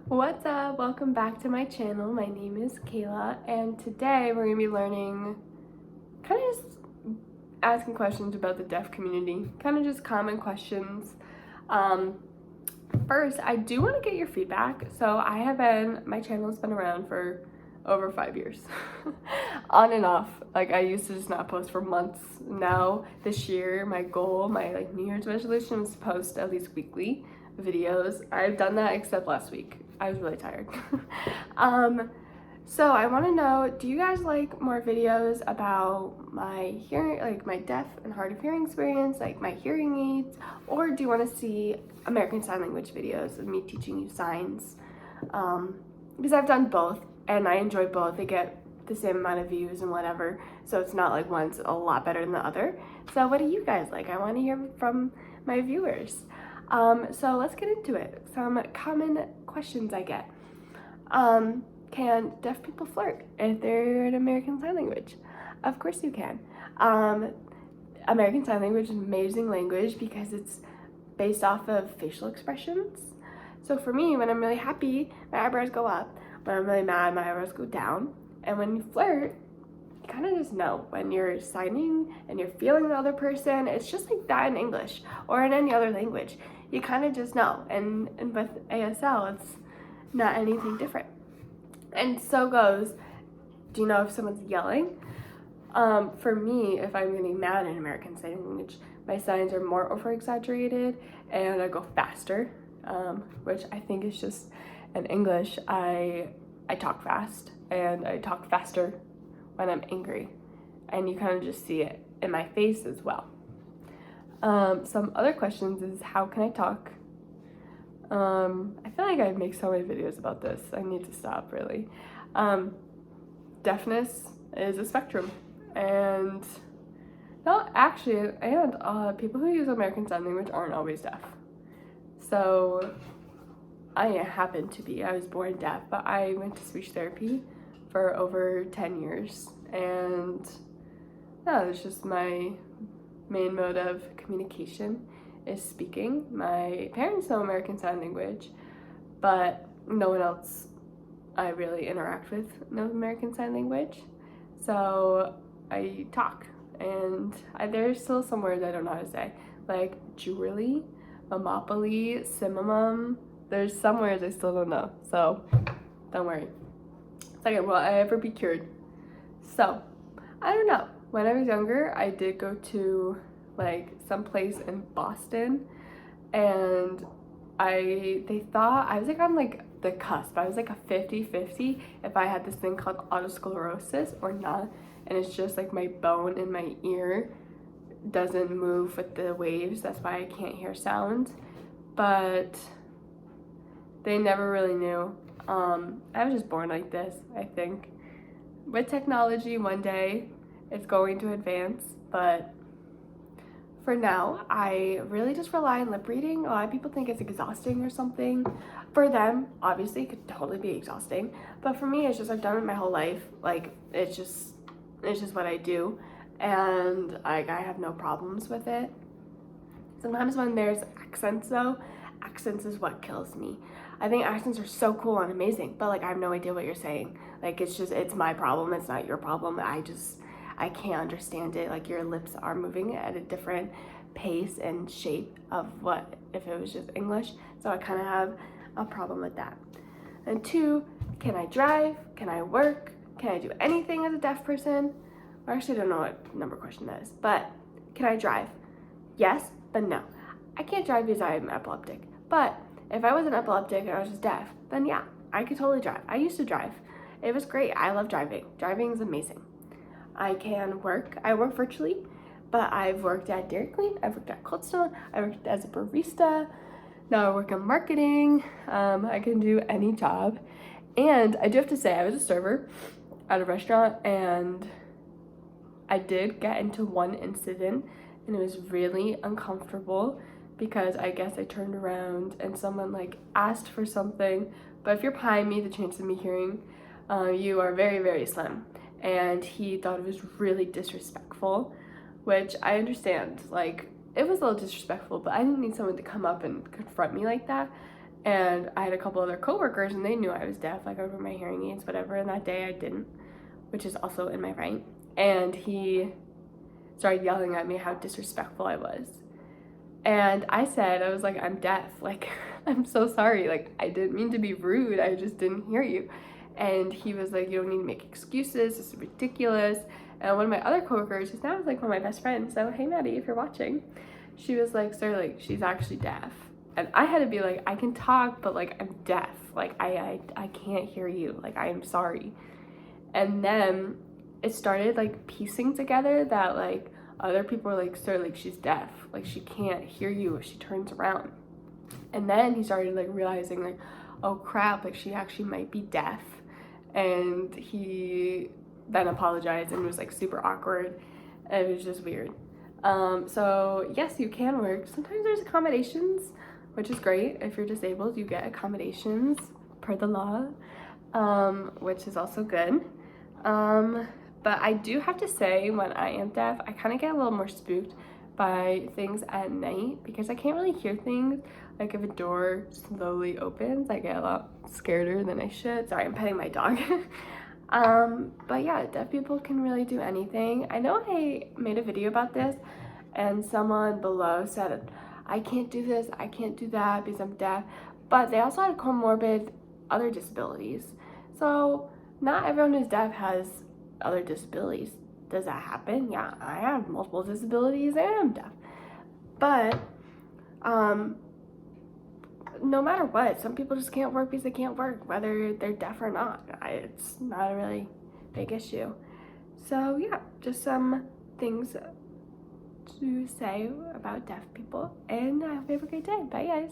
What's up? Welcome back to my channel. My name is Kayla, and today we're going to be learning, kind of just asking questions about the deaf community, kind of just common questions. First, I do want to get your feedback. So my channel has been around for over 5 years, on and off. Like, I used to just not post for months. Now, this year, my goal, my New Year's resolution was to post at least weekly videos. I've done that except last week. I was really tired. So I want to know, do you guys like more videos about my hearing, like my deaf and hard of hearing experience, like my hearing aids, or do you want to see American Sign Language videos of me teaching you signs? Because I've done both and I enjoy both. They get the same amount of views and whatever, so it's not like one's a lot better than the other. So what do you guys like? I want to hear from my viewers. So let's get into it. Some common questions I get. Can deaf people flirt if they're in American Sign Language? Of course you can. American Sign Language is an amazing language because it's based off of facial expressions. So for me, when I'm really happy, my eyebrows go up. When I'm really mad, my eyebrows go down. And when you flirt, you kind of just know when you're signing and you're feeling the other person. It's just like that in English or in any other language. You kind of just know. And with ASL, it's not anything different. And so goes, do you know if someone's yelling? For me, if I'm getting mad in American Sign Language, my signs are more over exaggerated and I go faster, which I think is just in English. I talk fast and I talk faster when I'm angry, and you kind of just see it in my face as well. Some other questions is, how can I talk? I feel like I make so many videos about this. I need to stop, really. Deafness is a spectrum, and people who use American Sign Language aren't always deaf. So I was born deaf, but I went to speech therapy for over 10 years, and it's just my main mode of communication is speaking. My parents know American Sign Language, but no one else I really interact with knows American Sign Language. So I talk, and there's still some words I don't know how to say, like jewelry, momopoly, simimum. There's some words I still don't know, so don't worry. Second, will I ever be cured? So, I don't know. When I was younger, I did go to like some place in Boston, and they thought I was like on like the cusp. I was like a 50-50 if I had this thing called autosclerosis or not, and it's just like my bone in my ear doesn't move with the waves. That's why I can't hear sound. But they never really knew. I was just born like this, I think. With technology, one day it's going to advance, but for now, I really just rely on lip reading. A lot of people think it's exhausting or something. For them, obviously, it could totally be exhausting. But for me, it's just I've done it my whole life. Like, it's just what I do. And like, I have no problems with it. Sometimes when there's accents, though, accents is what kills me. I think accents are so cool and amazing, but like I have no idea what you're saying. Like, it's my problem. It's not your problem. I can't understand it. Like, your lips are moving at a different pace and shape of what if it was just English. So I kind of have a problem with that. And two, can I drive? Can I work? Can I do anything as a deaf person? I actually don't know what number question that is, but can I drive? Yes, but no. I can't drive because I'm epileptic. But if I wasn't epileptic and I was just deaf, then yeah, I could totally drive. I used to drive. It was great. I love driving. Driving is amazing. I can work. I work virtually, but I've worked at Dairy Queen. I've worked at Cold Stone. I worked as a barista. Now I work in marketing. I can do any job. And I do have to say, I was a server at a restaurant, and I did get into one incident, and it was really uncomfortable because I guess I turned around and someone like asked for something, but if you're behind me, the chance of me hearing you are very, very slim. And he thought it was really disrespectful, which I understand. Like, it was a little disrespectful, but I didn't need someone to come up and confront me like that. And I had a couple other coworkers and they knew I was deaf, like I would wear my hearing aids, whatever, and that day I didn't, which is also in my right. And he started yelling at me how disrespectful I was. And I was like, I'm deaf, like, I'm so sorry, like, I didn't mean to be rude, I just didn't hear you. And he was like, you don't need to make excuses, this is ridiculous. And one of my other coworkers, who's now like one of my best friends, so hey Maddie, if you're watching, she was like, sir, like, she's actually deaf. And I had to be like, I can talk, but like, I'm deaf, like, I can't hear you, like, I am sorry. And then it started like piecing together that like other people were like, sir, like, she's deaf, like, she can't hear you if she turns around. And then he started like realizing like, oh crap, like, she actually might be deaf. And he then apologized and it was like super awkward, and it was just weird. So yes, you can work. Sometimes there's accommodations, which is great. If you're disabled, you get accommodations per the law, which is also good. But I do have to say, when I am deaf, I kind of get a little more spooked by things at night because I can't really hear things. Like if a door slowly opens, I get a lot scareder than I should. Sorry, I'm petting my dog. But yeah, deaf people can really do anything. I know I made a video about this and someone below said, I can't do this, I can't do that because I'm deaf. But they also had comorbid other disabilities. So not everyone who's deaf has other disabilities. Does that happen? Yeah, I have multiple disabilities and I'm deaf. But no matter what, some people just can't work because they can't work, whether they're deaf or not. It's not a really big issue. So yeah, just some things to say about deaf people, and I hope you have a great day. Bye guys.